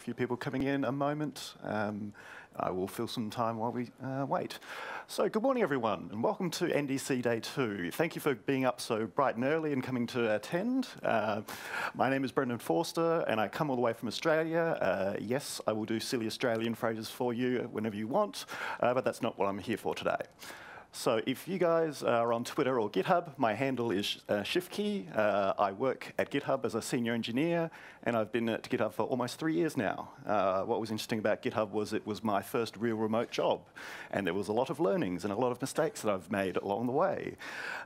a few people coming in a moment. I will fill some time while we wait. So good morning, everyone, and welcome to NDC Day 2. Thank you for being up so bright and early and coming to attend. My name is Forster, and I come all the way from Australia. Yes, I will do silly Australian phrases for you whenever you want, but that's not what I'm here for today. So if you guys are on Twitter or GitHub, my handle is ShiftKey. I work at GitHub as a senior engineer, and I've been at GitHub for almost 3 years now. What was interesting about GitHub was it was my first real remote job, and there was a lot of learnings and a lot of mistakes that I've made along the way.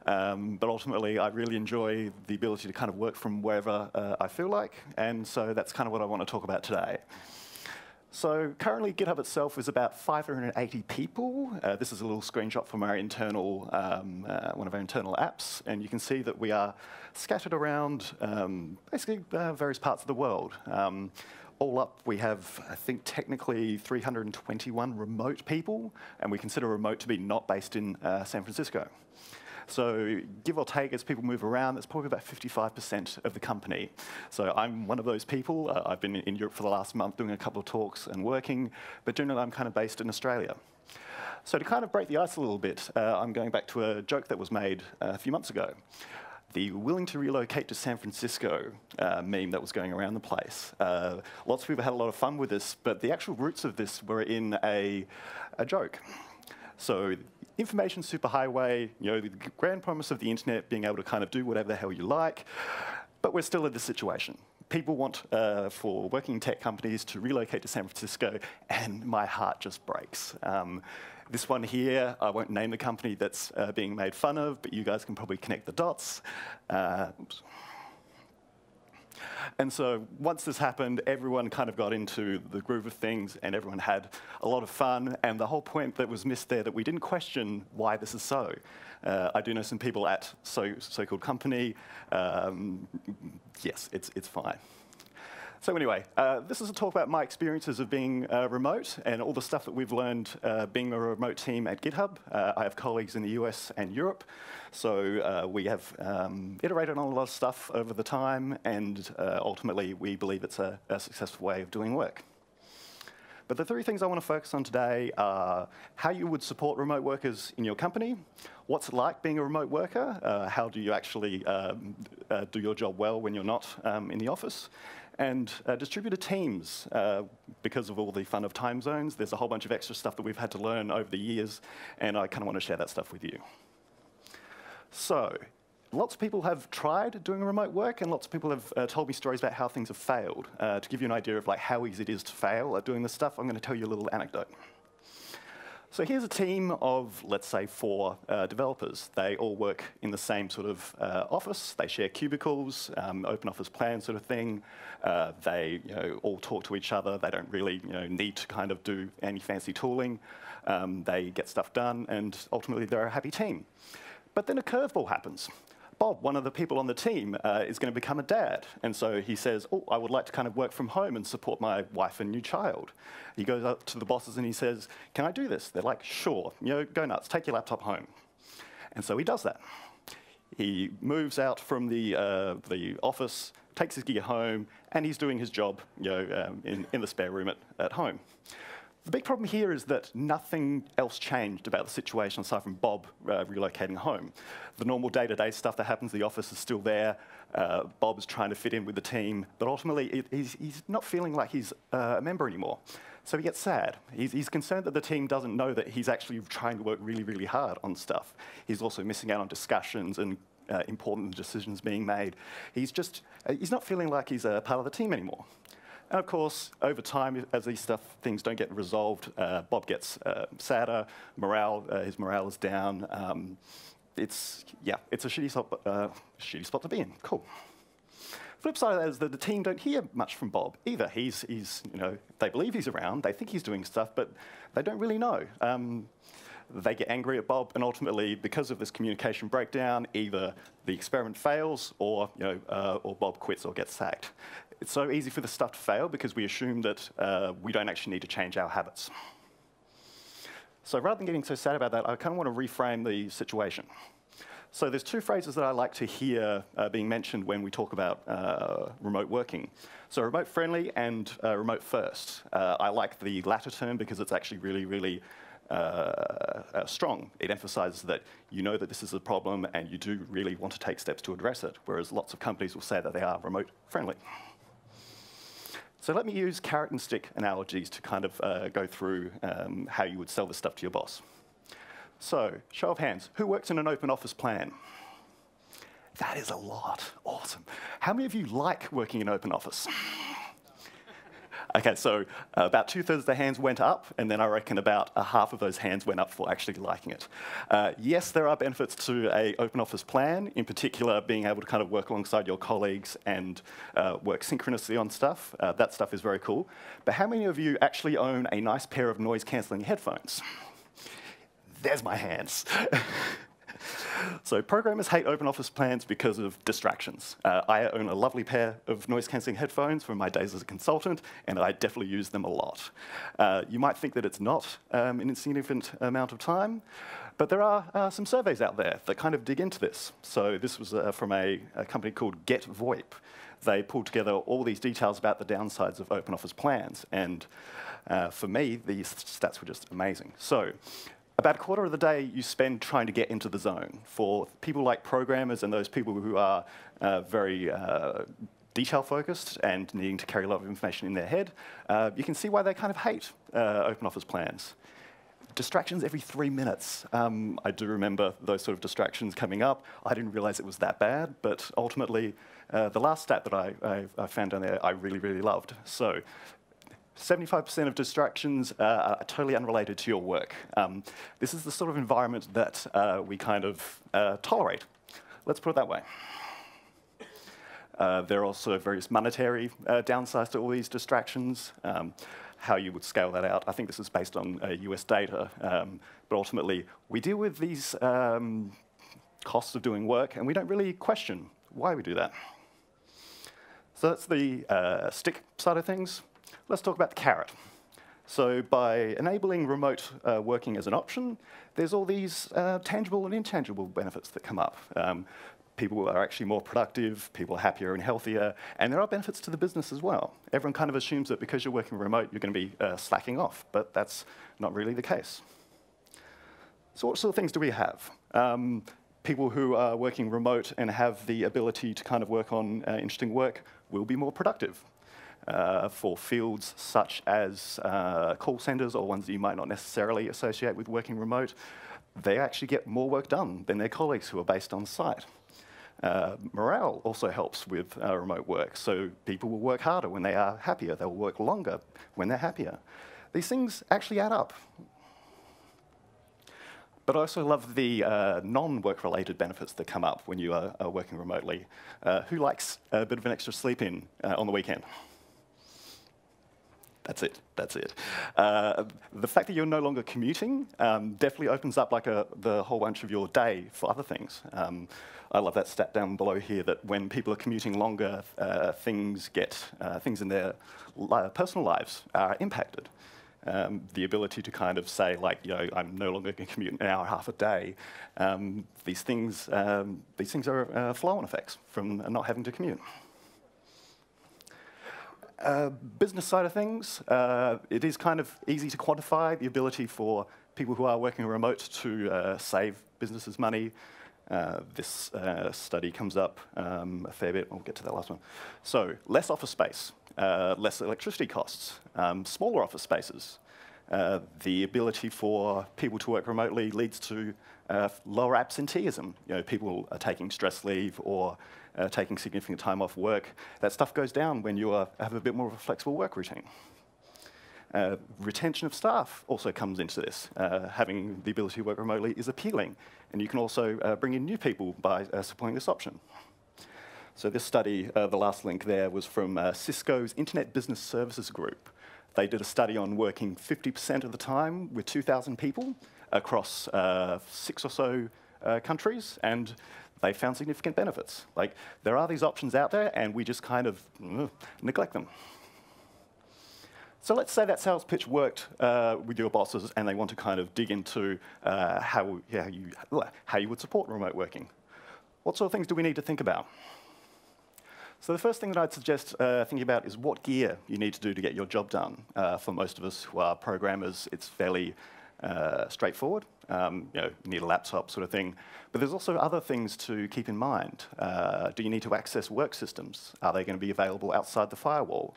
But ultimately, I really enjoy the ability to kind of work from wherever I feel like, and so that's kind of what I want to talk about today. So currently, GitHub itself is about 580 people. This is a little screenshot from our internal, one of our internal apps, and you can see that we are scattered around basically various parts of the world. All up, we have, I think, technically 321 remote people, and we consider remote to be not based in San Francisco. So give or take, as people move around, that's probably about 55% of the company. So I'm one of those people. I've been in Europe for the last month doing a couple of talks and working, but generally I'm kind of based in Australia. So to kind of break the ice a little bit, I'm going back to a joke that was made a few months ago. The willing to relocate to San Francisco meme that was going around the place. Lots of people had a lot of fun with this, but the actual roots of this were in a joke. So information superhighway, you know, the grand promise of the internet, being able to kind of do whatever the hell you like, but we're still in this situation. People want, for working tech companies, to relocate to San Francisco, and my heart just breaks. This one here, I won't name the company that's being made fun of, but you guys can probably connect the dots. Oops. And so once this happened, everyone kind of got into the groove of things, and everyone had a lot of fun. And the whole point that was missed there, that we didn't question why this is so. I do know some people at so-called company. Yes, it's fine. So anyway, this is a talk about my experiences of being remote and all the stuff that we've learned being a remote team at GitHub. I have colleagues in the US and Europe, so we have iterated on a lot of stuff over the time, and ultimately we believe it's a successful way of doing work. But the three things I want to focus on today are how you would support remote workers in your company, what's it like being a remote worker, how do you actually do your job well when you're not in the office, and distributed teams. Because of all the fun of time zones, there's a whole bunch of extra stuff that we've had to learn over the years, and I kind of want to share that stuff with you. So, lots of people have tried doing remote work, and lots of people have told me stories about how things have failed. To give you an idea of like how easy it is to fail at doing this stuff, I'm going to tell you a little anecdote. So here's a team of, let's say, 4 developers. They all work in the same sort of office. They share cubicles, open office plan sort of thing. They all talk to each other. They don't really need to kind of do any fancy tooling. They get stuff done, and ultimately they're a happy team. But then a curveball happens. Bob, one of the people on the team, is going to become a dad. And so he says, oh, I would like to kind of work from home and support my wife and new child. He goes up to the bosses and he says, can I do this? They're like, sure, go nuts, take your laptop home. And so he does that. He moves out from the office, takes his gear home, and he's doing his job in the spare room at home. The big problem here is that nothing else changed about the situation aside from Bob relocating home. The normal day-to-day stuff that happens in the office is still there. Bob's trying to fit in with the team, but ultimately he's not feeling like he's a member anymore. So he gets sad. He's concerned that the team doesn't know that he's actually trying to work really, really hard on stuff. He's also missing out on discussions and important decisions being made. He's not feeling like he's a part of the team anymore. And of course, over time, as these things don't get resolved, Bob gets sadder. His morale is down. It's a shitty spot to be in. Cool. Flip side of that is that the team don't hear much from Bob either. They believe he's around, they think he's doing stuff, but they don't really know. They get angry at Bob, and ultimately, because of this communication breakdown, either the experiment fails, or Bob quits or gets sacked. It's so easy for the stuff to fail because we assume that we don't actually need to change our habits. So rather than getting so sad about that, I kind of want to reframe the situation. So there's two phrases that I like to hear being mentioned when we talk about remote working. So remote friendly and remote first. I like the latter term because it's actually really, really strong. It emphasizes that you know that this is a problem and you do really want to take steps to address it, whereas lots of companies will say that they are remote friendly. So let me use carrot and stick analogies to kind of go through how you would sell this stuff to your boss. So, show of hands, who works in an open office plan? That is a lot. Awesome. How many of you like working in open office? Okay, so about 2/3 of the hands went up, and then I reckon about a half of those hands went up for actually liking it. Yes, there are benefits to an open office plan, in particular being able to kind of work alongside your colleagues and work synchronously on stuff. That stuff is very cool. But how many of you actually own a nice pair of noise-cancelling headphones? There's my hands. So programmers hate open office plans because of distractions. I own a lovely pair of noise-cancelling headphones from my days as a consultant, and I definitely use them a lot. You might think that it's not an insignificant amount of time, but there are some surveys out there that kind of dig into this. So this was from a company called Get VoIP. They pulled together all these details about the downsides of open office plans, and for me, these stats were just amazing. So about a quarter of the day you spend trying to get into the zone. For people like programmers and those people who are very detail-focused and needing to carry a lot of information in their head, you can see why they kind of hate open office plans. Distractions every 3 minutes. I do remember those sort of distractions coming up. I didn't realize it was that bad, but ultimately, the last stat that I found down there I really, really loved. So 75% of distractions are totally unrelated to your work. This is the sort of environment that we kind of tolerate. Let's put it that way. There are also various monetary downsides to all these distractions. How you would scale that out. I think this is based on US data, but ultimately we deal with these costs of doing work and we don't really question why we do that. So that's the stick side of things. Let's talk about the carrot. So by enabling remote working as an option, there's all these tangible and intangible benefits that come up. People are actually more productive, people are happier and healthier, and there are benefits to the business as well. Everyone kind of assumes that because you're working remote, you're going to be slacking off, but that's not really the case. So what sort of things do we have? People who are working remote and have the ability to kind of work on interesting work will be more productive. For fields such as call centers or ones that you might not necessarily associate with working remote, they actually get more work done than their colleagues who are based on site. Morale also helps with remote work, so people will work harder when they are happier. They'll work longer when they're happier. These things actually add up. But I also love the non-work-related benefits that come up when you are working remotely. Who likes a bit of an extra sleep in on the weekend? That's it. That's it. The fact that you're no longer commuting definitely opens up like the whole bunch of your day for other things. I love that stat down below here that when people are commuting longer, things in their personal lives are impacted. The ability to kind of say, like, you know, I'm no longer going to commute an hour and a half a day. These things are flow-on effects from not having to commute. Business side of things, it is kind of easy to quantify the ability for people who are working remote to save businesses money. This study comes up a fair bit. We'll get to that last one. So less office space, less electricity costs, smaller office spaces. The ability for people to work remotely leads to lower absenteeism. You know, people are taking stress leave or taking significant time off work. That stuff goes down when you have a bit more of a flexible work routine. Retention of staff also comes into this. Having the ability to work remotely is appealing, and you can also bring in new people by supporting this option. So this study, the last link there, was from Cisco's Internet Business Services Group. They did a study on working 50% of the time with 2,000 people across 6 or so countries, and they found significant benefits. Like, there are these options out there, and we just kind of neglect them. So let's say that sales pitch worked with your bosses, and they want to kind of dig into how you would support remote working. What sort of things do we need to think about? So the first thing that I'd suggest thinking about is what gear you need to do to get your job done. For most of us who are programmers, it's fairly straightforward. You need a laptop sort of thing. But there's also other things to keep in mind. Do you need to access work systems? Are they going to be available outside the firewall?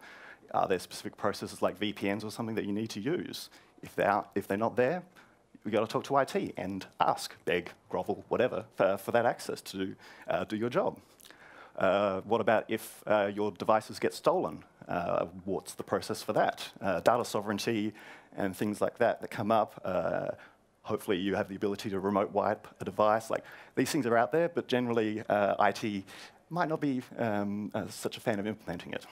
Are there specific processes like VPNs or something that you need to use? If they're not there, we've got to talk to IT and ask, beg, grovel, whatever, for that access to do your job. What about if your devices get stolen? What's the process for that? Data sovereignty and things like that come up. Hopefully you have the ability to remote wipe a device. Like, these things are out there, but generally IT might not be such a fan of implementing it.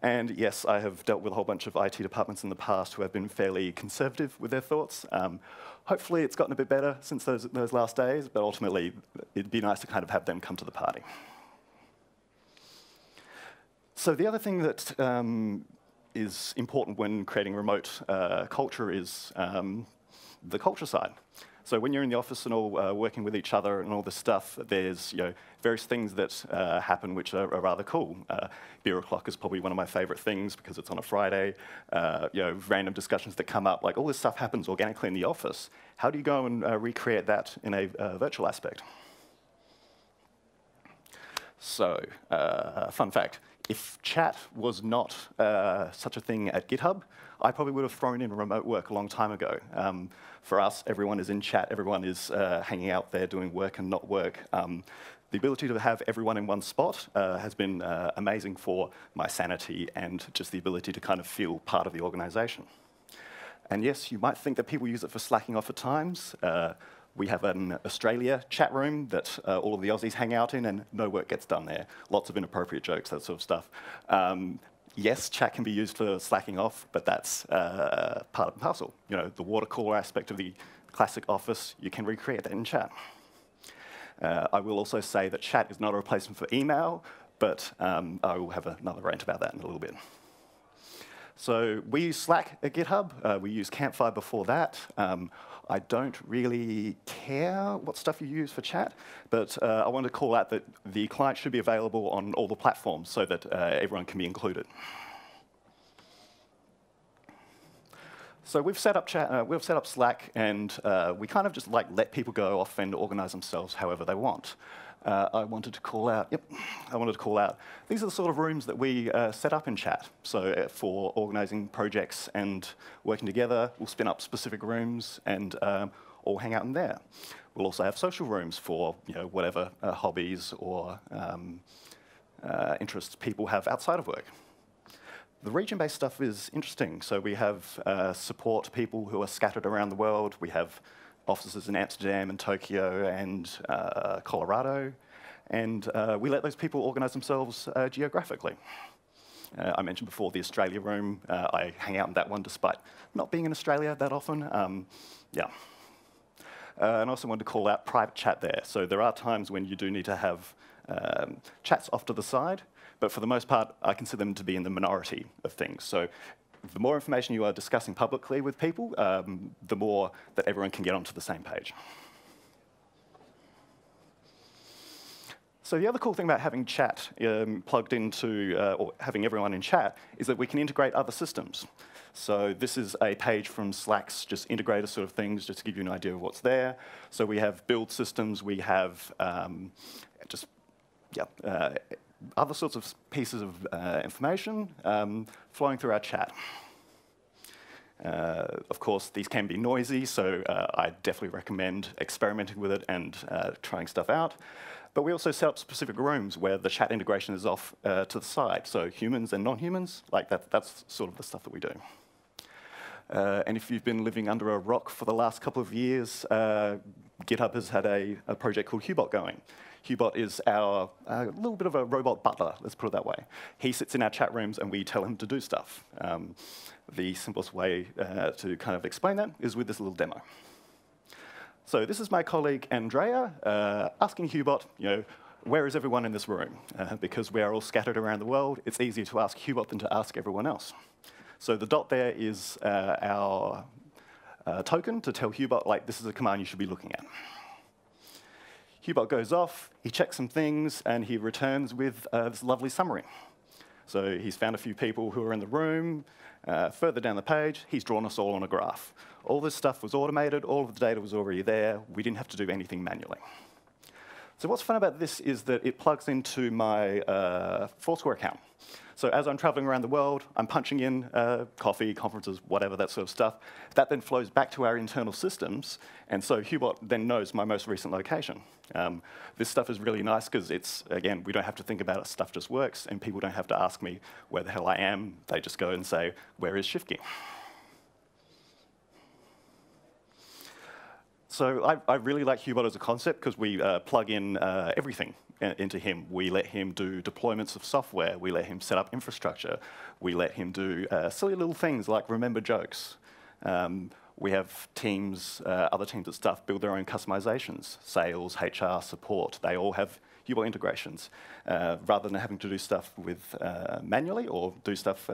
And yes, I have dealt with a whole bunch of IT departments in the past who have been fairly conservative with their thoughts. Hopefully it's gotten a bit better since those last days, but ultimately it'd be nice to kind of have them come to the party. So the other thing that is important when creating remote culture is the culture side. So when you're in the office and all working with each other and all this stuff, there's various things that happen which are rather cool. Beer o'clock is probably one of my favorite things because it's on a Friday. Random discussions that come up, like all this stuff happens organically in the office. How do you go and recreate that in a virtual aspect? So, fun fact, if chat was not such a thing at GitHub, I probably would have thrown in remote work a long time ago. For us, everyone is in chat, everyone is hanging out there doing work and not work. The ability to have everyone in one spot has been amazing for my sanity and just the ability to kind of feel part of the organization. And yes, you might think that people use it for slacking off at times. We have an Australia chat room that all of the Aussies hang out in, and no work gets done there. Lots of inappropriate jokes, that sort of stuff. Yes, chat can be used for slacking off, but that's part and parcel. The water cooler aspect of the classic office, you can recreate that in chat. I will also say that chat is not a replacement for email, but I will have another rant about that in a little bit. So we use Slack at GitHub. We use Campfire before that. I don't really care what stuff you use for chat, but I want to call out that the client should be available on all the platforms so that everyone can be included. So we've set up Slack, and we kind of just let people go off and organize themselves however they want. I wanted to call out, these are the sort of rooms that we set up in chat. So for organizing projects and working together, we'll spin up specific rooms and all hang out in there. We'll also have social rooms for whatever hobbies or interests people have outside of work. The region-based stuff is interesting. So we have support people who are scattered around the world. We have offices in Amsterdam and Tokyo and Colorado. And we let those people organize themselves geographically. I mentioned before the Australia room. I hang out in that one despite not being in Australia that often. And I also wanted to call out private chat there. So there are times when you do need to have chats off to the side. But for the most part, I consider them to be in the minority of things. So the more information you are discussing publicly with people, the more that everyone can get onto the same page. So the other cool thing about having chat plugged into, or having everyone in chat, is that we can integrate other systems. So this is a page from Slack's just integrator sort of things, just to give you an idea of what's there. So we have build systems, we have other sorts of pieces of information flowing through our chat. Of course, these can be noisy, so I definitely recommend experimenting with it and trying stuff out. But we also set up specific rooms where the chat integration is off to the side. So humans and non-humans, that's sort of the stuff that we do. And if you've been living under a rock for the last couple of years, GitHub has had a project called Hubot going. Hubot is our little bit of a robot butler, let's put it that way. He sits in our chat rooms and we tell him to do stuff. The simplest way to kind of explain that is with this little demo. So this is my colleague Andrea asking Hubot, where is everyone in this room? Because we are all scattered around the world, it's easier to ask Hubot than to ask everyone else. So the dot there is our token to tell Hubot, this is a command you should be looking at. Hubot goes off, he checks some things, and he returns with this lovely summary. So he's found a few people who are in the room. Further down the page, he's drawn us all on a graph. All this stuff was automated, all of the data was already there. We didn't have to do anything manually. So what's fun about this is that it plugs into my Foursquare account. So as I'm traveling around the world, I'm punching in coffee, conferences, whatever, that sort of stuff. That then flows back to our internal systems, and so Hubot then knows my most recent location. This stuff is really nice because it's, again, we don't have to think about it, stuff just works, and people don't have to ask me where the hell I am. They just go and say, where is Shift key? So I really like Hubot as a concept because we plug in everything into him. We let him do deployments of software. We let him set up infrastructure. We let him do silly little things like remember jokes. We have teams, other teams that stuff, build their own customizations. Sales, HR, support, they all have Hubot integrations. Rather than having to do stuff with manually or do stuff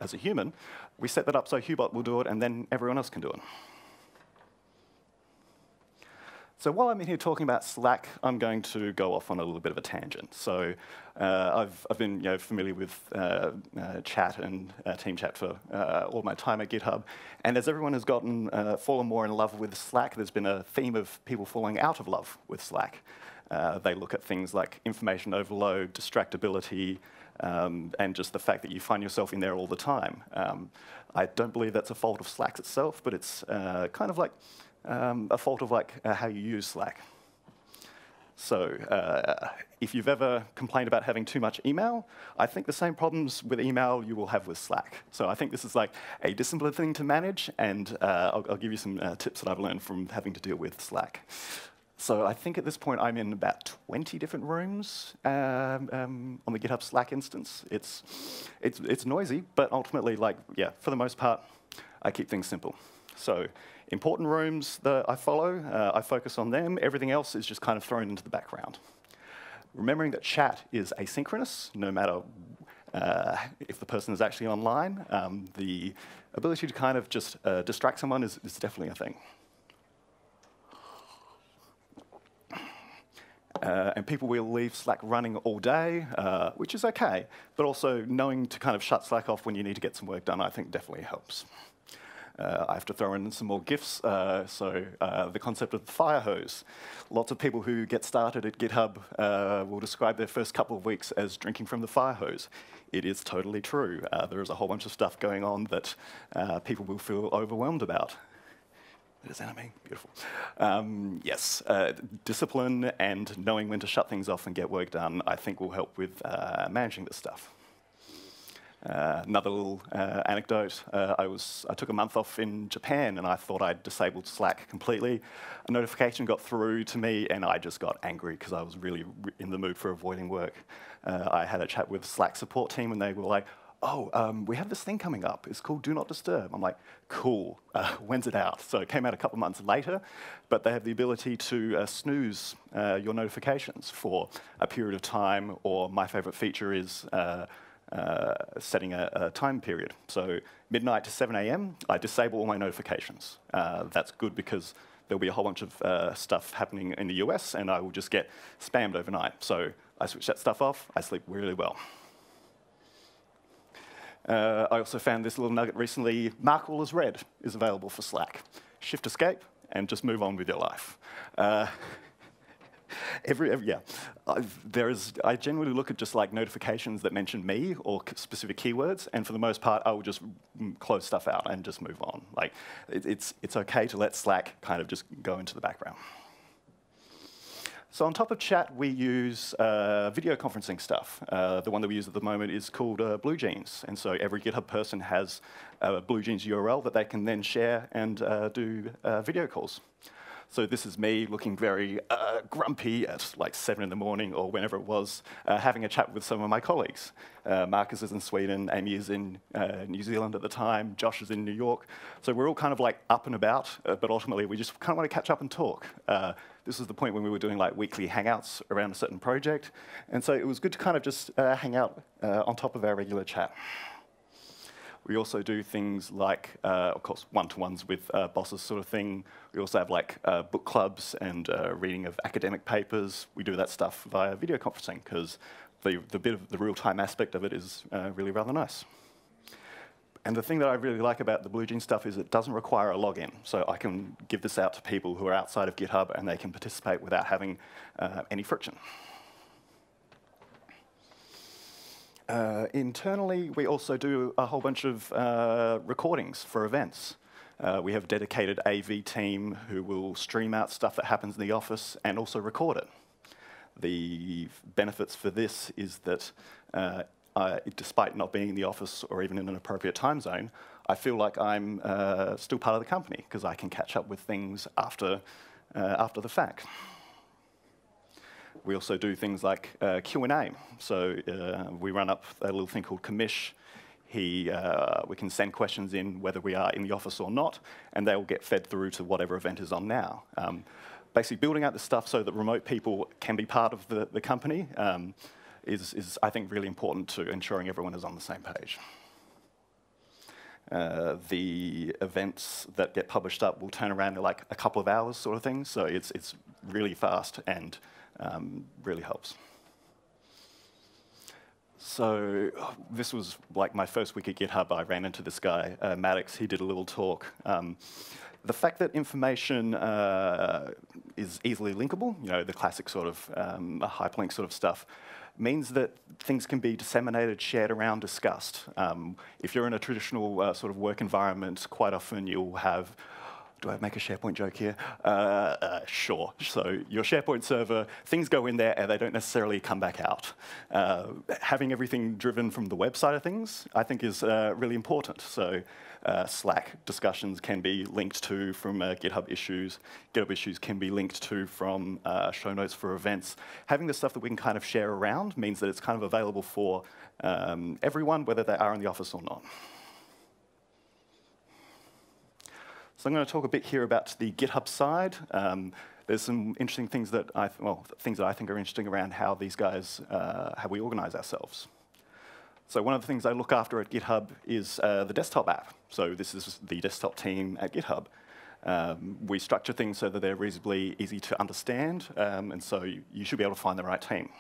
as a human, we set that up so Hubot will do it and then everyone else can do it. So while I'm in here talking about Slack, I'm going to go off on a little bit of a tangent. So I've been familiar with chat and team chat for all my time at GitHub. And as everyone has fallen more in love with Slack, there's been a theme of people falling out of love with Slack. They look at things like information overload, distractibility, and just the fact that you find yourself in there all the time. I don't believe that's a fault of Slack itself, but it's kind of like a fault of how you use Slack. So if you've ever complained about having too much email, I think the same problems with email you will have with Slack. So I think this is like a disciplined thing to manage, and I'll give you some tips that I've learned from having to deal with Slack. So I think at this point I'm in about 20 different rooms on the GitHub Slack instance. It's noisy, but ultimately, for the most part, I keep things simple. So important rooms that I follow, I focus on them. Everything else is just kind of thrown into the background. Remembering that chat is asynchronous, no matter if the person is actually online. The ability to kind of just distract someone is definitely a thing. And people will leave Slack running all day, which is OK. But also knowing to kind of shut Slack off when you need to get some work done, I think definitely helps. I have to throw in some more GIFs. The concept of the fire hose. Lots of people who get started at GitHub will describe their first couple of weeks as drinking from the fire hose. It is totally true. There is a whole bunch of stuff going on that people will feel overwhelmed about. It is anime, beautiful. Yes, discipline and knowing when to shut things off and get work done, I think will help with managing this stuff. Another little anecdote, I took a month off in Japan and I thought I'd disabled Slack completely. A notification got through to me and I just got angry because I was really in the mood for avoiding work. I had a chat with the Slack support team and they were like, oh, we have this thing coming up. It's called Do Not Disturb. I'm like, cool, when's it out? So it came out a couple of months later, but they have the ability to snooze your notifications for a period of time, or my favorite feature is setting a time period. So midnight to 7 a.m., I disable all my notifications. That's good because there'll be a whole bunch of stuff happening in the US, and I will just get spammed overnight. So I switch that stuff off. I sleep really well. I also found this little nugget recently. Mark all as red is available for Slack. Shift escape and just move on with your life. I generally look at just like notifications that mention me or specific keywords, and for the most part, I will just close stuff out and just move on. Like, it's OK to let Slack kind of just go into the background. So on top of chat, we use video conferencing stuff. The one that we use at the moment is called BlueJeans. And so every GitHub person has a BlueJeans URL that they can then share and do video calls. So this is me looking very grumpy at like 7 in the morning or whenever it was, having a chat with some of my colleagues. Marcus is in Sweden, Amy is in New Zealand at the time, Josh is in New York. So we're all kind of like up and about, but ultimately we just kind of want to catch up and talk. This was the point when we were doing like weekly hangouts around a certain project. And so it was good to kind of just hang out on top of our regular chat. We also do things like, of course, one-to-ones with bosses sort of thing. We also have like book clubs and reading of academic papers. We do that stuff via video conferencing because the bit of the real-time aspect of it is really rather nice. And the thing that I really like about the BlueJeans stuff is it doesn't require a login. So I can give this out to people who are outside of GitHub and they can participate without having any friction. Internally, we also do a whole bunch of recordings for events. We have a dedicated AV team who will stream out stuff that happens in the office and also record it. The benefits for this is that despite not being in the office or even in an appropriate time zone, I feel like I'm still part of the company because I can catch up with things after the fact. We also do things like Q&A. So we run up a little thing called commish. We can send questions in whether we are in the office or not, and they will get fed through to whatever event is on now. Basically building out the stuff so that remote people can be part of the company is, I think, really important to ensuring everyone is on the same page. The events that get published up will turn around in like a couple of hours sort of thing, so it's really fast and really helps. So this was like my first week at GitHub. I ran into this guy, Maddox. He did a little talk. The fact that information is easily linkable, you know, the classic sort of hyperlink sort of stuff, means that things can be disseminated, shared around, discussed. If you're in a traditional sort of work environment, quite often you'll have, do I make a SharePoint joke here? Sure. So your SharePoint server, things go in there and they don't necessarily come back out. Having everything driven from the web side of things, I think, is really important. So Slack discussions can be linked to from GitHub issues. GitHub issues can be linked to from show notes for events. Having the stuff that we can kind of share around means that it's kind of available for everyone, whether they are in the office or not. So I'm going to talk a bit here about the GitHub side. There's some interesting things that things that I think are interesting around how these guys, how we organize ourselves. So one of the things I look after at GitHub is the desktop app. So this is the desktop team at GitHub. We structure things so that they're reasonably easy to understand, and so you should be able to find the right team.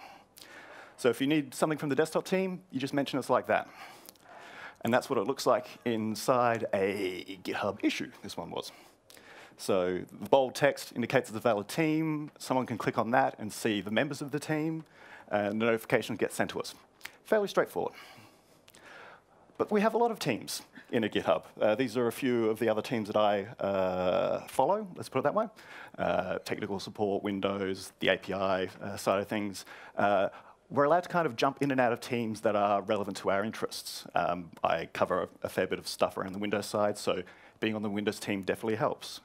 So if you need something from the desktop team, you just mention us like that. And that's what it looks like inside a GitHub issue, this one was. So the bold text indicates it's a valid team. Someone can click on that and see the members of the team, and the notifications get sent to us. Fairly straightforward. But we have a lot of teams in a GitHub. These are a few of the other teams that I follow, let's put it that way. Technical support, Windows, the API side of things. We're allowed to kind of jump in and out of teams that are relevant to our interests. I cover a fair bit of stuff around the Windows side, so being on the Windows team definitely helps.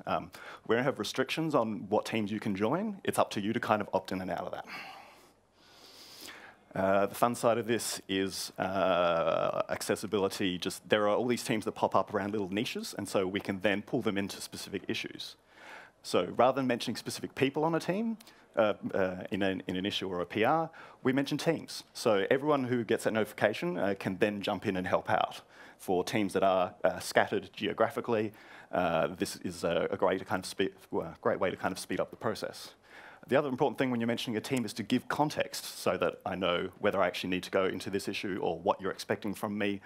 We don't have restrictions on what teams you can join. It's up to you to kind of opt in and out of that. The fun side of this is accessibility. Just there are all these teams that pop up around little niches, and so we can then pull them into specific issues. So rather than mentioning specific people on a team, in an issue or a PR, we mention teams. So everyone who gets that notification can then jump in and help out. For teams that are scattered geographically, this is a great way to kind of speed up the process. The other important thing when you're mentioning a team is to give context so that I know whether I actually need to go into this issue or what you're expecting from me.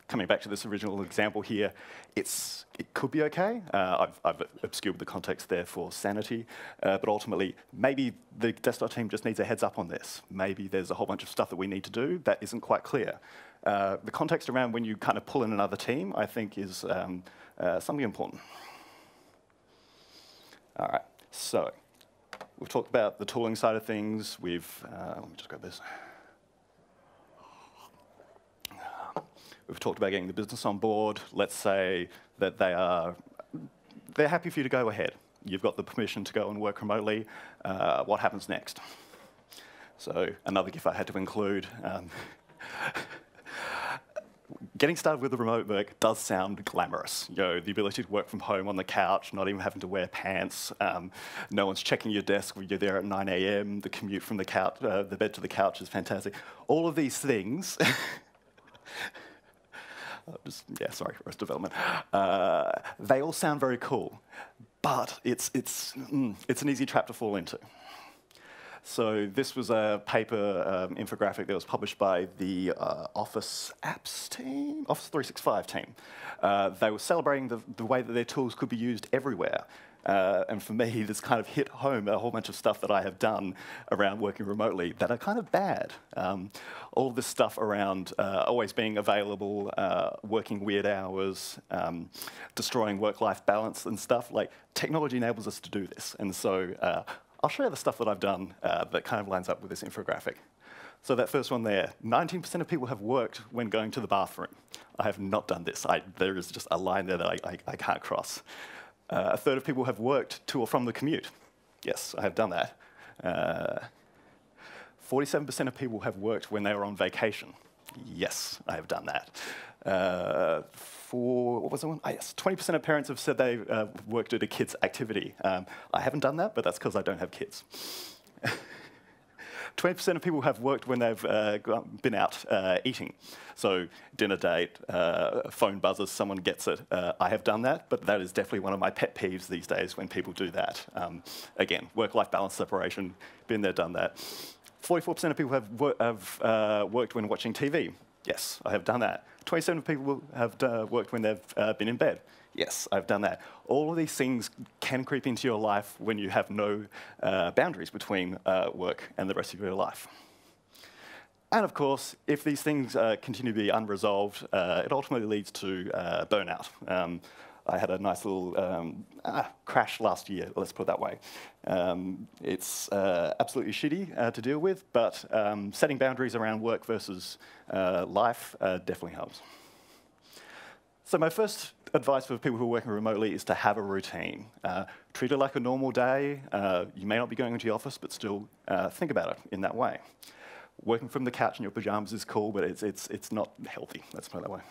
Coming back to this original example here, it could be okay. I've obscured the context there for sanity, but ultimately, maybe the desktop team just needs a heads up on this. Maybe there's a whole bunch of stuff that we need to do that isn't quite clear. The context around when you kind of pull in another team, I think, is something important. All right, so we've talked about the tooling side of things. Let me just grab this. We've talked about getting the business on board. Let's say that they're happy for you to go ahead. You've got the permission to go and work remotely. What happens next? So another GIF I had to include. Getting started with the remote work does sound glamorous. You know, the ability to work from home on the couch, not even having to wear pants. No one's checking your desk when you're there at 9 a.m. The commute from the couch, the bed to the couch is fantastic. All of these things Yeah, sorry, rest development. They all sound very cool, but it's an easy trap to fall into. So this was a paper infographic that was published by the Office Apps team, Office 365 team. They were celebrating the way that their tools could be used everywhere. And for me, this kind of hit home a whole bunch of stuff that I have done around working remotely that are kind of bad. All this stuff around always being available, working weird hours, destroying work-life balance and stuff. Like, technology enables us to do this. And so I'll show you the stuff that I've done that kind of lines up with this infographic. So that first one there, 19% of people have worked when going to the bathroom. I have not done this. There is just a line there that I can't cross. A third of people have worked to or from the commute. Yes, I have done that. 47% of people have worked when they were on vacation. Yes, I have done that. What was the one? Yes, 20% of parents have said they worked at a kid's activity. I haven't done that, but that's because I don't have kids. 20% of people have worked when they've been out eating. So dinner date, phone buzzes, someone gets it. I have done that, but that is definitely one of my pet peeves these days when people do that. Again, work-life balance separation, been there, done that. 44% of people have worked when watching TV. Yes, I have done that. 27% of people have worked when they've been in bed. Yes, I've done that. All of these things can creep into your life when you have no boundaries between work and the rest of your life. And of course, if these things continue to be unresolved, it ultimately leads to burnout. I had a nice little crash last year, let's put it that way. It's absolutely shitty to deal with, but setting boundaries around work versus life definitely helps. So my first advice for people who are working remotely is to have a routine. Treat it like a normal day. You may not be going into the office, but still think about it in that way. Working from the couch in your pajamas is cool, but it's not healthy, let's put it that way.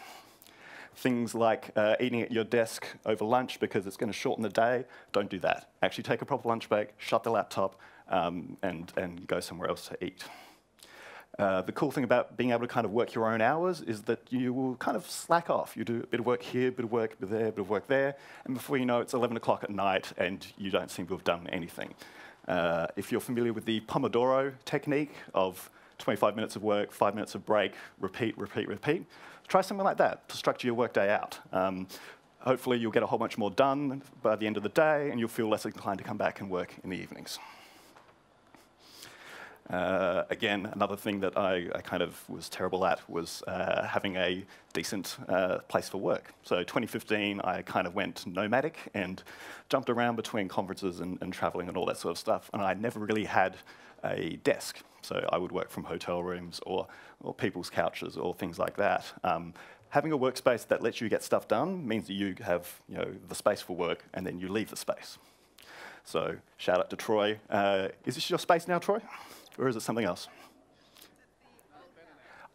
Things like eating at your desk over lunch because it's going to shorten the day, don't do that. Actually take a proper lunch break, shut the laptop, and go somewhere else to eat. The cool thing about being able to kind of work your own hours is that you will kind of slack off. You do a bit of work here, a bit of work there, a bit of work there, and before you know it's 11 o'clock at night and you don't seem to have done anything. If you're familiar with the Pomodoro technique of 25 minutes of work, 5 minutes of break, repeat, repeat, repeat, try something like that to structure your workday out. Hopefully you'll get a whole bunch more done by the end of the day and you'll feel less inclined to come back and work in the evenings. Again, another thing that I kind of was terrible at was having a decent place for work. So 2015, I kind of went nomadic and jumped around between conferences and traveling and all that sort of stuff, and I never really had a desk. So I would work from hotel rooms or people's couches or things like that. Having a workspace that lets you get stuff done means that you have the space for work and then you leave the space. So shout out to Troy. Is this your space now, Troy? Or is it something else?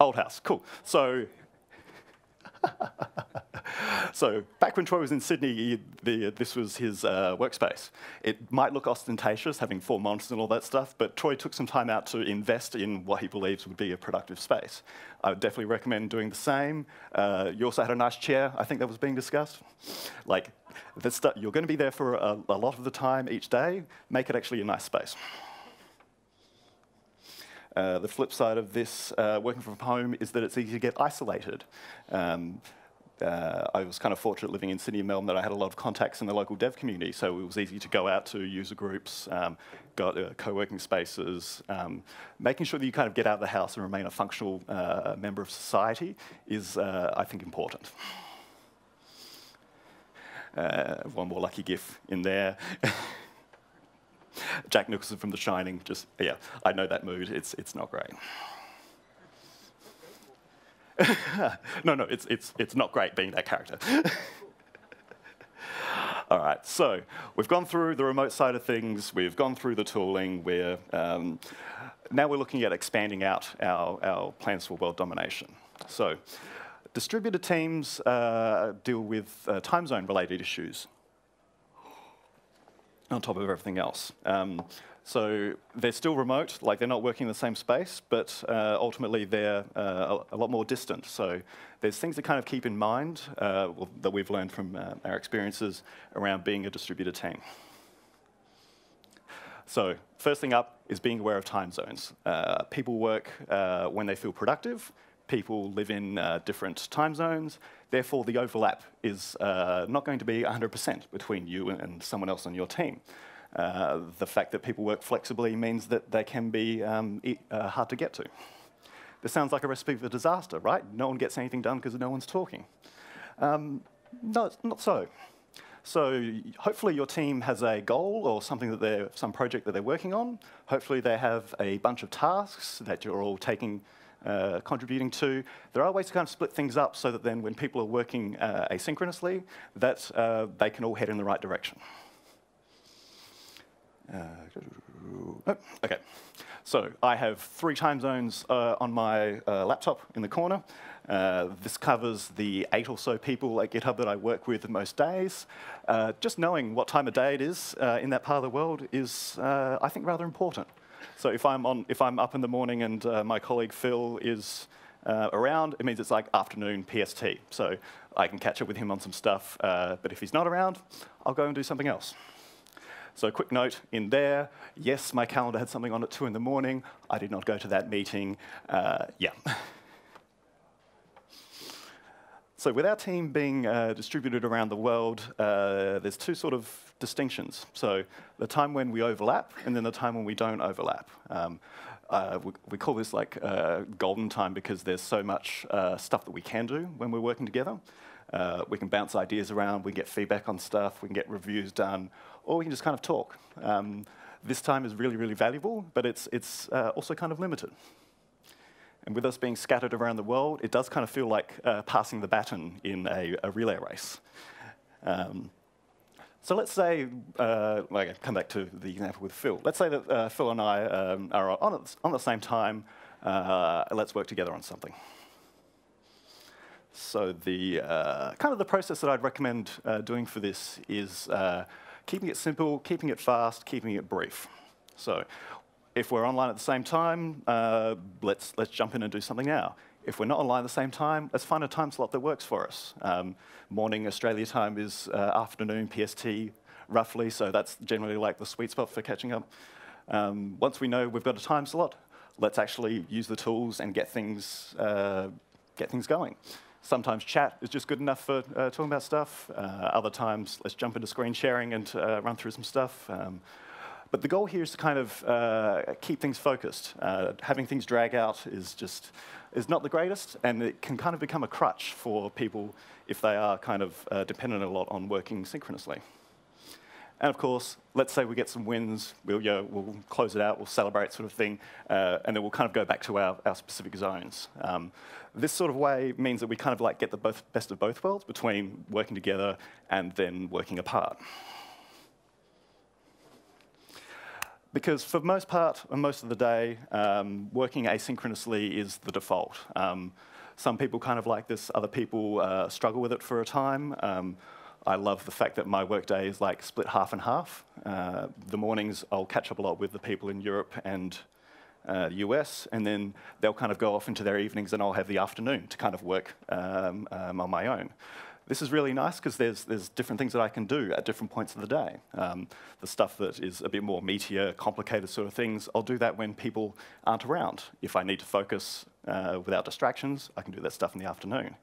Old house, cool. So, so back when Troy was in Sydney, this was his workspace. It might look ostentatious, having 4 monitors and all that stuff, but Troy took some time out to invest in what he believes would be a productive space. I would definitely recommend doing the same. You also had a nice chair, I think that was being discussed. Like, this stuff, you're going to be there for a lot of the time each day. Make it actually a nice space. The flip side of this working from home is that it's easy to get isolated. I was kind of fortunate living in Sydney and Melbourne that I had a lot of contacts in the local dev community, so it was easy to go out to user groups, got co-working spaces. Making sure that you kind of get out of the house and remain a functional member of society is, I think, important. One more lucky GIF in there. Jack Nicholson from The Shining, just, yeah, I know that mood, it's not great. No, it's not great being that character. All right, so we've gone through the remote side of things, we've gone through the tooling, now we're looking at expanding out our plans for world domination. So distributed teams deal with time zone related issues on top of everything else. So they're still remote, like they're not working in the same space, but ultimately they're a lot more distant. So there's things to kind of keep in mind that we've learned from our experiences around being a distributed team. So first thing up is being aware of time zones. People work when they feel productive. People live in different time zones. Therefore, the overlap is not going to be 100% between you and someone else on your team. The fact that people work flexibly means that they can be hard to get to. This sounds like a recipe for disaster, right? No one gets anything done because no one's talking. No, not so. So hopefully your team has a goal or something that some project that they're working on. Hopefully they have a bunch of tasks that you're all contributing to. There are ways to kind of split things up so that then when people are working asynchronously, that they can all head in the right direction. Okay, so I have 3 time zones on my laptop in the corner. This covers the 8 or so people at GitHub that I work with most days. Just knowing what time of day it is in that part of the world is, I think, rather important. So if I'm up in the morning and my colleague Phil is around, it means it's like afternoon PST. So I can catch up with him on some stuff. But if he's not around, I'll go and do something else. So a quick note in there, yes, my calendar had something on at 2 in the morning. I did not go to that meeting. Yeah. So with our team being distributed around the world, there's 2 sort of distinctions. So the time when we overlap and then the time when we don't overlap. We call this like golden time because there's so much stuff that we can do when we're working together. We can bounce ideas around, we can get feedback on stuff, we can get reviews done, or we can just kind of talk. This time is really, really valuable, but it's also kind of limited. And with us being scattered around the world, it does kind of feel like passing the baton in a relay race. So let's say, I come back to the example with Phil. Let's say that Phil and I are on at the same time. Let's work together on something. So the kind of the process that I'd recommend doing for this is keeping it simple, keeping it fast, keeping it brief. So if we're online at the same time, let's jump in and do something now. If we're not online at the same time, let's find a time slot that works for us. Morning Australia time is afternoon PST, roughly, so that's generally like the sweet spot for catching up. Once we know we've got a time slot, let's actually use the tools and get things going. Sometimes chat is just good enough for talking about stuff. Other times, let's jump into screen sharing and run through some stuff. But the goal here is to kind of keep things focused. Having things drag out is not the greatest, and it can kind of become a crutch for people if they are kind of dependent a lot on working synchronously. And of course, let's say we get some wins, we'll close it out, we'll celebrate sort of thing, and then we'll kind of go back to our specific zones. This sort of way means that we kind of like get the best of both worlds between working together and then working apart. Because for the most part, and most of the day, working asynchronously is the default. Some people kind of like this, other people struggle with it for a time. I love the fact that my workday is like split half and half. The mornings I'll catch up a lot with the people in Europe and the US, and then they'll kind of go off into their evenings and I'll have the afternoon to kind of work on my own. This is really nice because there's different things that I can do at different points of the day. The stuff that is a bit more meatier, complicated sort of things, I'll do that when people aren't around. If I need to focus without distractions, I can do that stuff in the afternoon.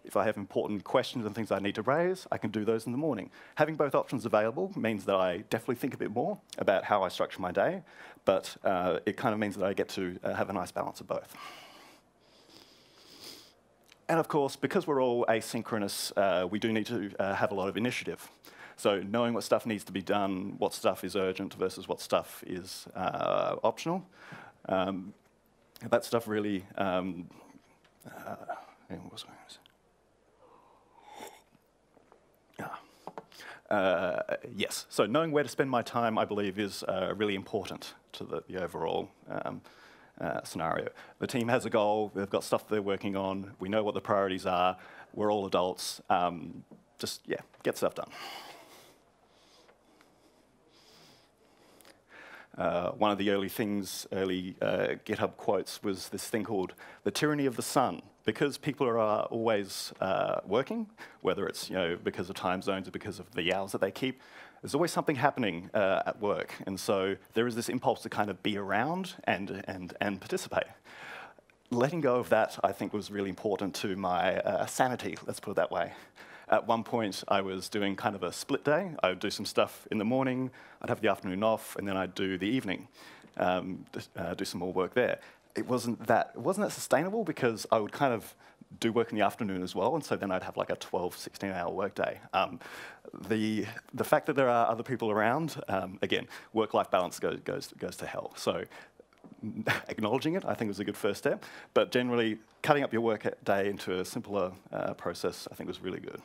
If I have important questions and things I need to raise, I can do those in the morning. Having both options available means that I definitely think a bit more about how I structure my day, but it kind of means that I get to have a nice balance of both. And of course, because we're all asynchronous, we do need to have a lot of initiative. So knowing what stuff needs to be done, what stuff is urgent versus what stuff is optional, that stuff really, yes, so knowing where to spend my time, I believe, is really important to the overall scenario. The team has a goal, they've got stuff they're working on, we know what the priorities are, we're all adults, just, yeah, get stuff done. One of the early GitHub quotes was this thing called the tyranny of the sun. Because people are always working, whether it's because of time zones or because of the hours that they keep, there's always something happening at work. And so there is this impulse to kind of be around and participate. Letting go of that, I think, was really important to my sanity, let's put it that way. At one point, I was doing kind of a split day. I would do some stuff in the morning, I'd have the afternoon off, and then I'd do the evening, do some more work there. It wasn't that sustainable because I would kind of do work in the afternoon as well, and so then I'd have like a 12, 16-hour workday. The fact that there are other people around, again, work-life balance goes to hell. So acknowledging it, I think, was a good first step. But generally, cutting up your work day into a simpler process, I think, was really good.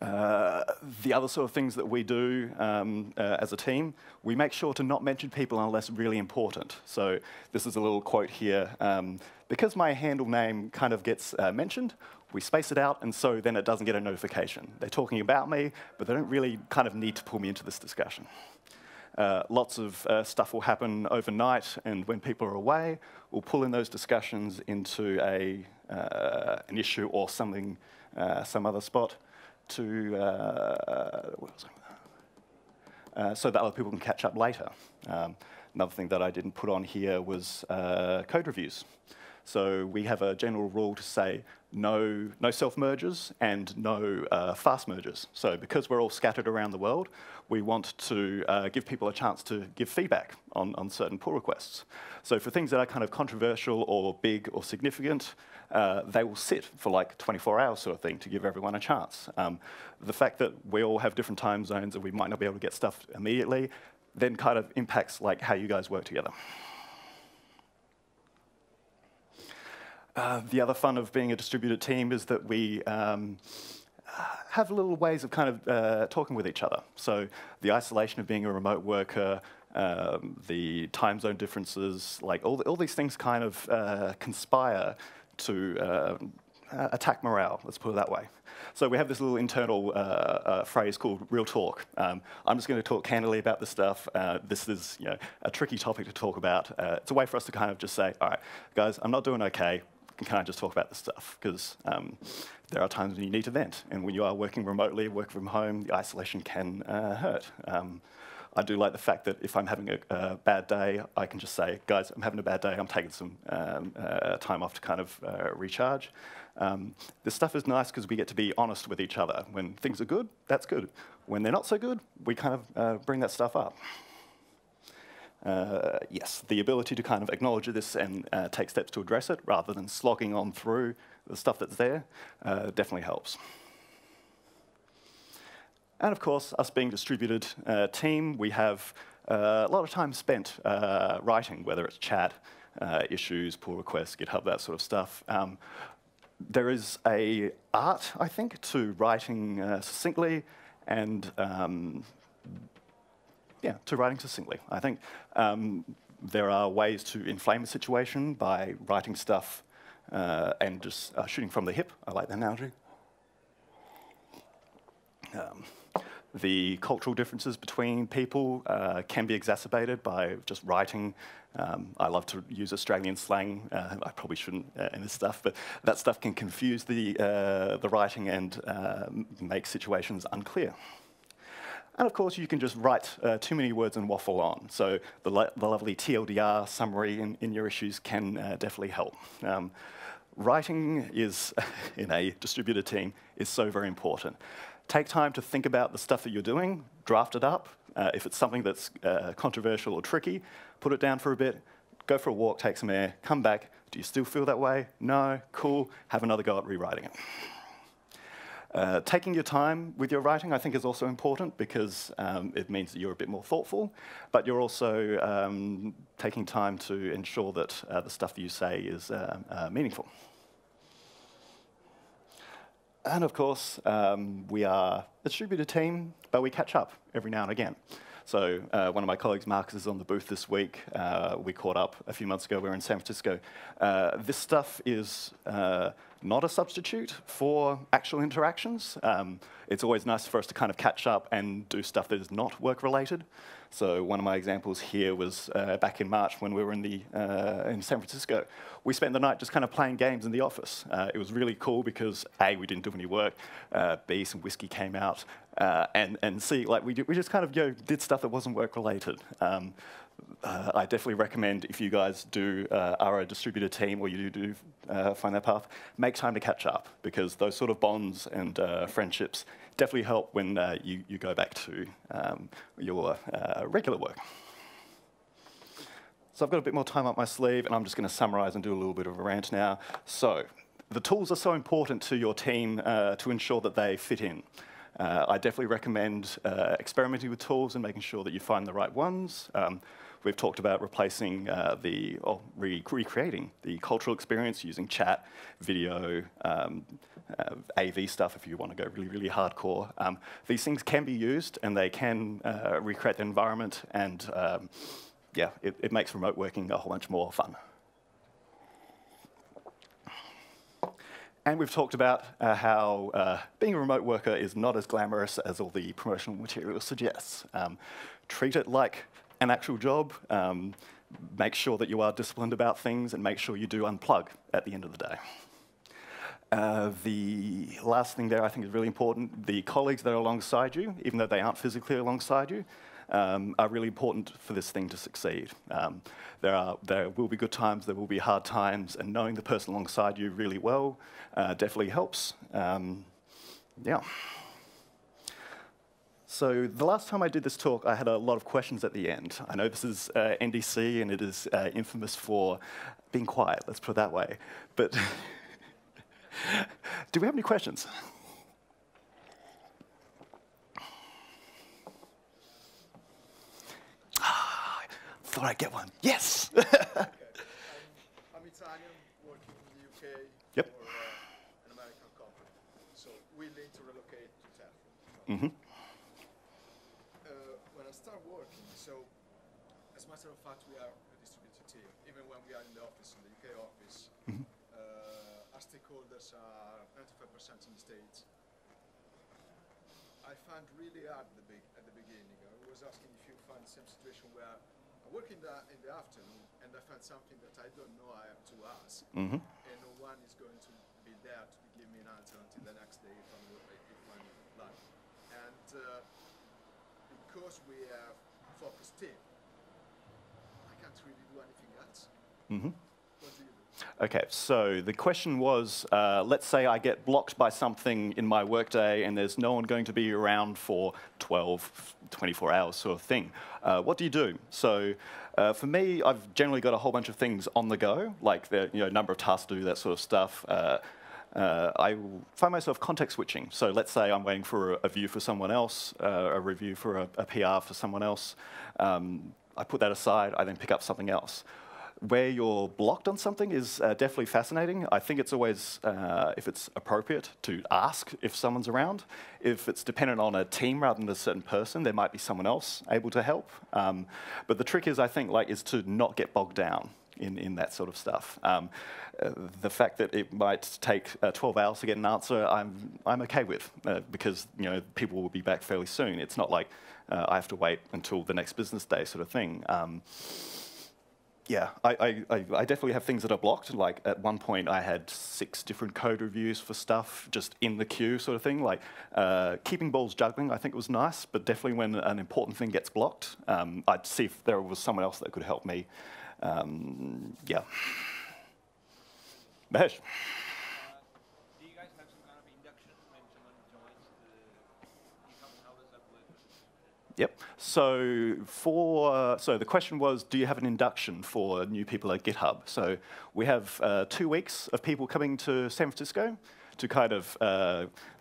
The other sort of things that we do as a team, we make sure to not mention people unless really important. So this is a little quote here. Because my handle name kind of gets mentioned, we space it out, and so then it doesn't get a notification. They're talking about me, but they don't really kind of need to pull me into this discussion. Lots of stuff will happen overnight, and when people are away, we'll pull in those discussions into an issue or something, some other spot, to so that other people can catch up later. Another thing that I didn't put on here was code reviews. So we have a general rule to say no self-merges and no fast merges. So because we're all scattered around the world, we want to give people a chance to give feedback on certain pull requests. So for things that are kind of controversial or big or significant, they will sit for like 24 hours sort of thing to give everyone a chance. The fact that we all have different time zones and we might not be able to get stuff immediately then kind of impacts like how you guys work together. The other fun of being a distributed team is that we have little ways of kind of talking with each other. So the isolation of being a remote worker, the time zone differences, like all these things kind of conspire to attack morale, let's put it that way. So we have this little internal phrase called real talk. I'm just going to talk candidly about this stuff. This is a tricky topic to talk about. It's a way for us to kind of just say, all right, guys, I'm not doing okay. Can I just talk about this stuff? Because there are times when you need to vent. And when you are working remotely, working from home, the isolation can hurt. I do like the fact that if I'm having a bad day, I can just say, guys, I'm having a bad day. I'm taking some time off to kind of recharge. This stuff is nice because we get to be honest with each other. When things are good, that's good. When they're not so good, we kind of bring that stuff up. Yes, the ability to kind of acknowledge this and take steps to address it rather than slogging on through the stuff that's there definitely helps. And of course, us being a distributed team, we have a lot of time spent writing, whether it's chat, issues, pull requests, GitHub, that sort of stuff. There is an art, I think, to writing succinctly and to writing succinctly. I think there are ways to inflame a situation by writing stuff and just shooting from the hip. I like that analogy. The cultural differences between people can be exacerbated by just writing. I love to use Australian slang. I probably shouldn't in this stuff, but that stuff can confuse the writing and make situations unclear. And of course, you can just write too many words and waffle on. So the lovely TLDR summary in your issues can definitely help. Writing is, in a distributed team, is so very important. Take time to think about the stuff that you're doing, draft it up. If it's something that's controversial or tricky, put it down for a bit, go for a walk, take some air, come back. Do you still feel that way? No? Cool. Have another go at rewriting it. Taking your time with your writing, I think, is also important because it means that you're a bit more thoughtful, but you're also taking time to ensure that the stuff that you say is meaningful. And of course, we are a distributed team, but we catch up every now and again. So one of my colleagues, Marcus, is on the booth this week. We caught up a few months ago. We were in San Francisco. This stuff is not a substitute for actual interactions. It's always nice for us to kind of catch up and do stuff that is not work-related. So one of my examples here was back in March when we were in San Francisco. We spent the night just kind of playing games in the office. It was really cool because A, we didn't do any work, B, some whiskey came out, and C, like we just kind of did stuff that wasn't work-related. I definitely recommend if you guys are a distributed team or you do find that path, make time to catch up because those sort of bonds and friendships definitely help when you go back to your regular work. So I've got a bit more time up my sleeve and I'm just going to summarize and do a little bit of a rant now. So the tools are so important to your team to ensure that they fit in. I definitely recommend experimenting with tools and making sure that you find the right ones. We've talked about replacing recreating the cultural experience using chat, video, AV stuff if you want to go really, really hardcore. These things can be used and they can recreate the environment and yeah, it makes remote working a whole bunch more fun. And we've talked about how being a remote worker is not as glamorous as all the promotional material suggests. Treat it like an actual job. Make sure that you are disciplined about things and make sure you do unplug at the end of the day. The last thing there I think is really important. The colleagues that are alongside you, even though they aren't physically alongside you, are really important for this thing to succeed. There will be good times, there will be hard times, and knowing the person alongside you really well definitely helps. Yeah. So the last time I did this talk, I had a lot of questions at the end. I know this is NDC, and it is infamous for being quiet, let's put it that way. But do we have any questions? Thought I'd get one. Yes! Okay. I'm Italian, working in the UK Yep. for an American company. So willing to relocate to Telford. Mm-hmm. When I start working, so as a matter of fact, we are a distributed team. Even when we are in the office, in the UK office, Mm-hmm. our stakeholders are 95% in the States. I found really hard at the beginning. I was asking if you find the same situation where I work in the afternoon and I find something that I don't know I have to ask, Mm-hmm. and no one is going to be there to give me an answer until the next day if I'm live. And because we have focused team, I can't really do anything else. Mm-hmm. What do you do? Okay, so the question was, let's say I get blocked by something in my workday and there's no one going to be around for 12, 24 hours sort of thing. What do you do? So for me, I've generally got a whole bunch of things on the go, like the number of tasks to do, that sort of stuff. I find myself context switching. So let's say I'm waiting for a view for someone else, a review for a PR for someone else. I put that aside, I then pick up something else. Where you're blocked on something is definitely fascinating. I think it's always, if it's appropriate, to ask if someone's around. If it's dependent on a team rather than a certain person, there might be someone else able to help. But the trick is, I think, is to not get bogged down in that sort of stuff. The fact that it might take 12 hours to get an answer, I'm okay with, because people will be back fairly soon. It's not like I have to wait until the next business day sort of thing. Yeah, I definitely have things that are blocked. Like at one point, I had 6 different code reviews for stuff just in the queue, sort of thing. Like keeping balls juggling, I think was nice, but definitely when an important thing gets blocked, I'd see if there was someone else that could help me. Yeah. Mahesh. Do you guys have some kind of induction when someone joins the GitHub? How does that work? Yep. So the question was, do you have an induction for new people at GitHub? So we have 2 weeks of people coming to San Francisco to kind of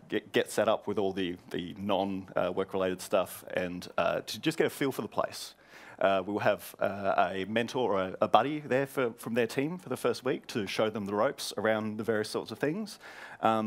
get set up with all the non-work-related stuff and to just get a feel for the place. we'll have a mentor or a buddy there from their team for the first week to show them the ropes around the various sorts of things.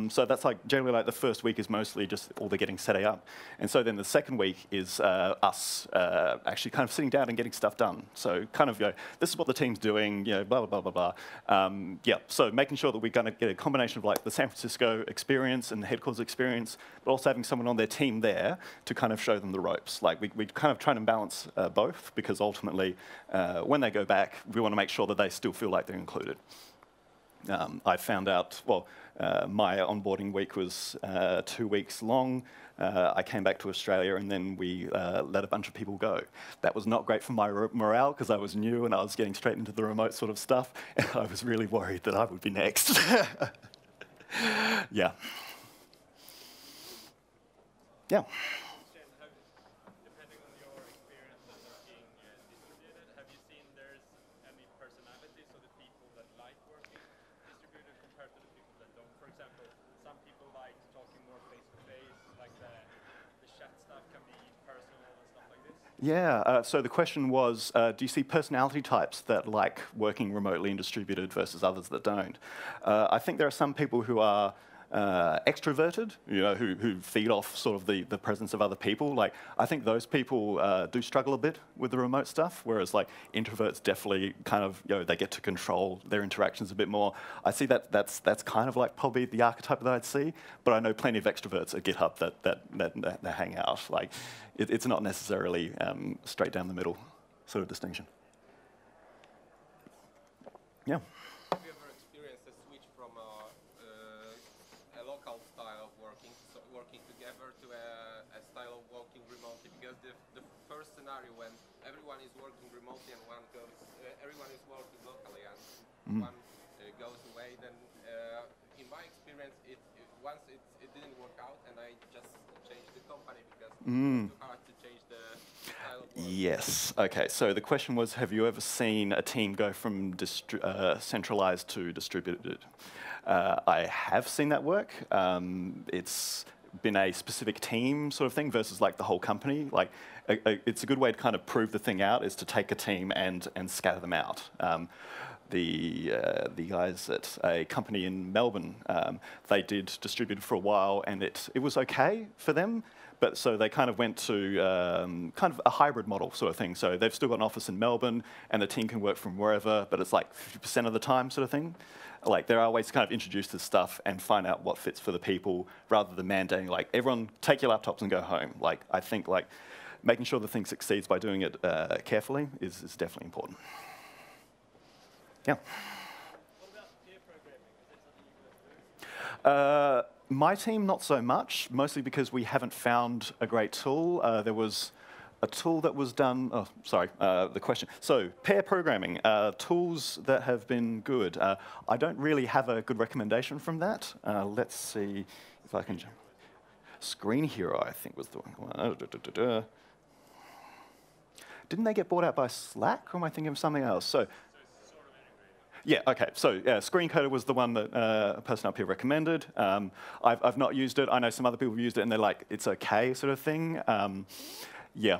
So that's like generally like the first week is mostly just all the getting set up. And so then the second week is us actually kind of sitting down and getting stuff done. So kind of, this is what the team's doing, blah, blah, blah, blah, blah. Yeah, so making sure that we're going to get a combination of like the San Francisco experience and the headquarters experience, but also having someone on their team there to kind of show them the ropes. Like we kind of try and balance both, because ultimately when they go back, we want to make sure that they still feel like they're included. I found out, well, my onboarding week was 2 weeks long. I came back to Australia and then we let a bunch of people go. That was not great for my morale because I was new and I was getting straight into the remote sort of stuff. And I was really worried that I would be next. Yeah. Yeah. Depending on your experience of working distributed, have you seen there's any personalities of the people that like working distributed compared to the people that don't? For example, some people like talking more face-to-face, like the chat stuff can be personal and stuff like this. Yeah, so the question was, do you see personality types that like working remotely and distributed versus others that don't? I think there are some people who are extroverted, who feed off sort of the presence of other people. Like, I think those people do struggle a bit with the remote stuff, whereas like introverts definitely kind of, they get to control their interactions a bit more. I see that's kind of like probably the archetype that I'd see, but I know plenty of extroverts at GitHub that hang out. Like, it's not necessarily straight down the middle sort of distinction. Yeah. Have you ever experienced a switch from a local style of working, so working together, to a style of working remotely? Because the first scenario when everyone is working remotely and everyone is working locally and one goes away, then in my experience, once it didn't work out and I just changed the company because it's too hard to change the style of work. Yes. Okay. So the question was, have you ever seen a team go from centralized to distributed? I have seen that work. It's been a specific team sort of thing versus like the whole company. Like, it's a good way to kind of prove the thing out is to take a team and scatter them out. The guys at a company in Melbourne, they did distributed for a while, and it was okay for them. But so they kind of went to kind of a hybrid model sort of thing. So they've still got an office in Melbourne, and the team can work from wherever, but it's like 50% of the time sort of thing. Like, there are ways to kind of introduce this stuff and find out what fits for the people, rather than mandating, like, everyone take your laptops and go home. Like, I think, like, making sure the thing succeeds by doing it carefully is definitely important. Yeah. What about peer programming? Is that something you guys do? My team, not so much, mostly because we haven't found a great tool. There was a tool that was done, the question. So, pair programming, tools that have been good. I don't really have a good recommendation from that. Let's see if I can... Screen Hero, I think, was the one. Didn't they get bought out by Slack, or am I thinking of something else? So yeah, okay. So Screen Coder was the one that a person up here recommended. I've not used it. I know some other people have used it, and they're like, it's okay sort of thing. Yeah,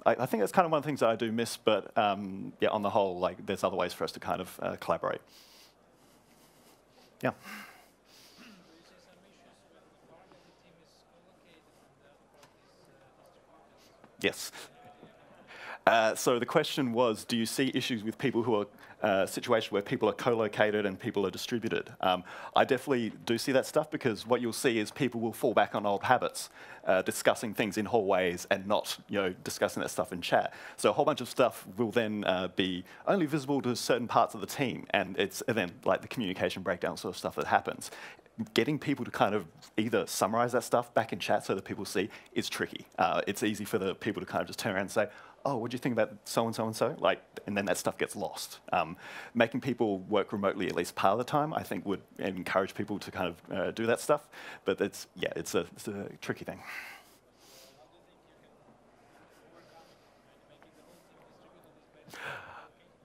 I think that's kind of one of the things that I do miss, but yeah, on the whole, like, there's other ways for us to kind of collaborate. Yeah. Do you see some issues when the part of the team is co-located and the other part is distributed? Yes. So the question was, do you see issues with people who are situations where people are co-located and people are distributed? I definitely do see that stuff, because what you'll see is people will fall back on old habits, discussing things in hallways and not, discussing that stuff in chat. So a whole bunch of stuff will then be only visible to certain parts of the team, and it's then like the communication breakdown sort of stuff that happens. Getting people to kind of either summarize that stuff back in chat so that people see is tricky. It's easy for the people to kind of just turn around and say, oh, what do you think about so-and-so and so? Like, and then that stuff gets lost. Making people work remotely at least part of the time, I think, would encourage people to kind of do that stuff. But it's a tricky thing. How do you think you can overcome making the whole team distributed is basically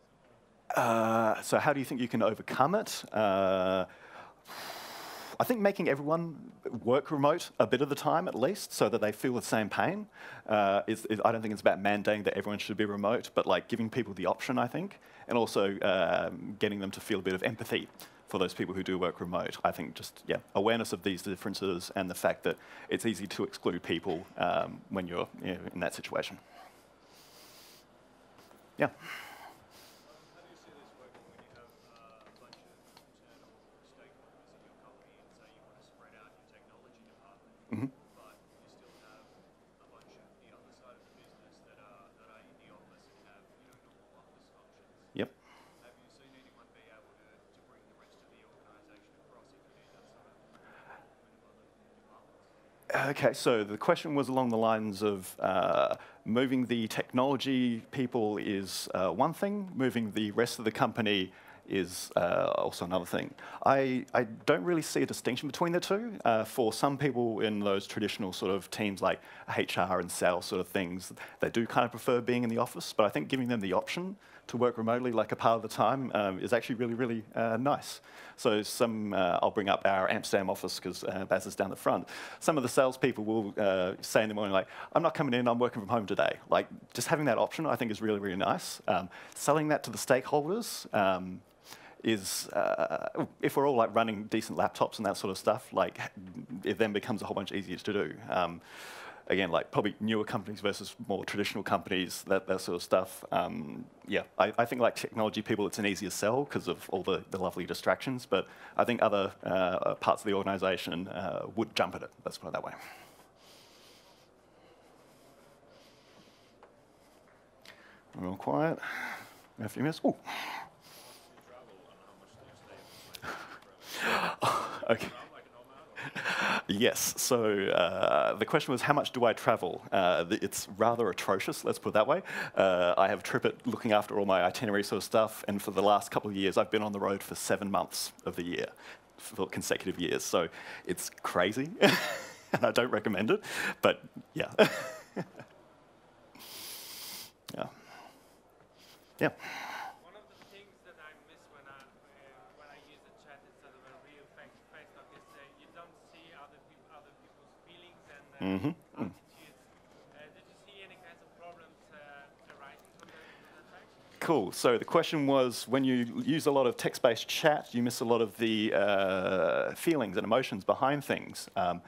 So how do you think you can overcome it? I think making everyone work remote a bit of the time at least, so that they feel the same pain. I don't think it's about mandating that everyone should be remote, but like giving people the option, I think, and also getting them to feel a bit of empathy for those people who do work remote. I think just, yeah, awareness of these differences and the fact that it's easy to exclude people when you're in that situation. Yeah. How do you see this working when you have a bunch of internal stakeholders in your company and say you want to spread out your technology department, but you still have a bunch of the other side of the business that are in the office and have normal office functions? Yep. Have you seen anyone be able to bring the rest of the organisation across if you need that sort of movement of other departments? Okay, so the question was along the lines of moving the technology people is one thing, moving the rest of the company is also another thing. I don't really see a distinction between the two. For some people in those traditional sort of teams like HR and sales sort of things, they do kind of prefer being in the office, but I think giving them the option to work remotely like a part of the time is actually really, really nice. So I'll bring up our Amsterdam office because Baz is down the front. Some of the salespeople will say in the morning, like, I'm not coming in, I'm working from home today. Like, just having that option I think is really, really nice. Selling that to the stakeholders is, if we're all like running decent laptops and that sort of stuff, like it then becomes a whole bunch easier to do. Again, like probably newer companies versus more traditional companies, that sort of stuff. Yeah, I think like technology people, it's an easier sell because of all the lovely distractions, but I think other parts of the organization would jump at it, let's put it that way. Real quiet. A few minutes. Ooh. Okay. Yes, so the question was how much do I travel? It's rather atrocious, let's put it that way. I have TripIt looking after all my itinerary sort of stuff, and for the last couple of years I've been on the road for 7 months of the year, for consecutive years, so it's crazy, and I don't recommend it, but yeah. Yeah. Yeah. One of the things that I miss when I use a chat instead of a real face-to-face talk is you don't see other people's feelings and attitudes. Did you see any kinds of problems arising from that fact? Cool. So the question was, when you use a lot of text-based chat, you miss a lot of the feelings and emotions behind things. I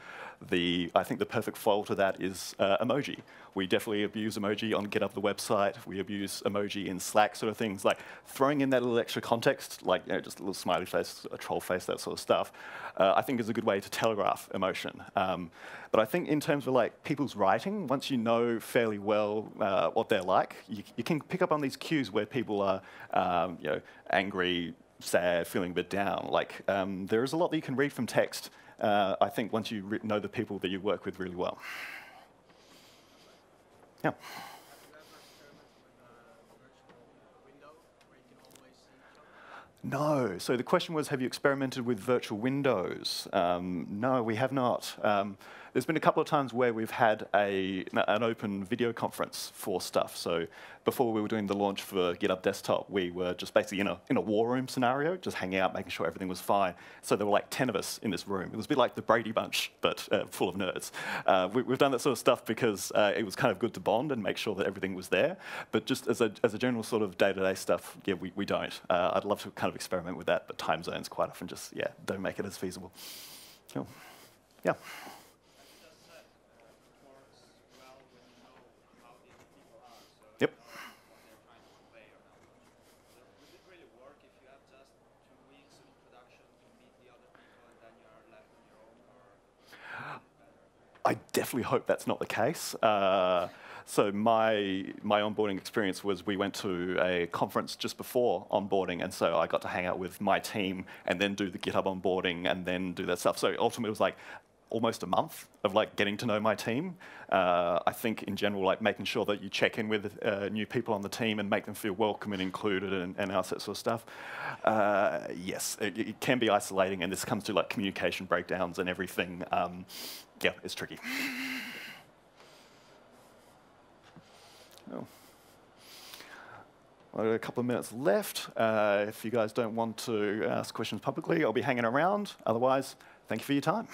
think the perfect foil to that is emoji. We definitely abuse emoji on Github, the website. We abuse emoji in Slack, sort of things, like throwing in that little extra context, like just a little smiley face, a troll face, that sort of stuff, I think is a good way to telegraph emotion. But I think in terms of like people's writing, once you know fairly well what they're like, you can pick up on these cues where people are angry, sad, feeling a bit down. Like there is a lot that you can read from text, I think, once you know the people that you work with really well. Yeah. Have you ever experimented with a virtual window where you can always see each other? No. So the question was, have you experimented with virtual windows? No, we have not. There's been a couple of times where we've had an open video conference for stuff. So before we were doing the launch for GitHub Desktop, we were just basically in a war room scenario, just hanging out, making sure everything was fine. So there were like 10 of us in this room. It was a bit like the Brady Bunch, but full of nerds. We've done that sort of stuff because it was kind of good to bond and make sure that everything was there. But just as a general sort of day-to-day stuff, yeah, we don't. I'd love to kind of experiment with that, but time zones quite often just, yeah, don't make it as feasible. Cool. Yeah. Yep. Would it really work if you have just 2 weeks of introduction to meet the other people and then you're left on your own? Or I definitely hope that's not the case. So my onboarding experience was we went to a conference just before onboarding, and so I got to hang out with my team and then do the GitHub onboarding and then do that stuff. So ultimately it was like almost a month of like getting to know my team. I think in general, like making sure that you check in with new people on the team and make them feel welcome and included and that sort of stuff. Yes, it can be isolating, and this comes to like communication breakdowns and everything. Yeah, it's tricky. Oh. I've got a couple of minutes left. If you guys don't want to ask questions publicly, I'll be hanging around. Otherwise, Thank you for your time.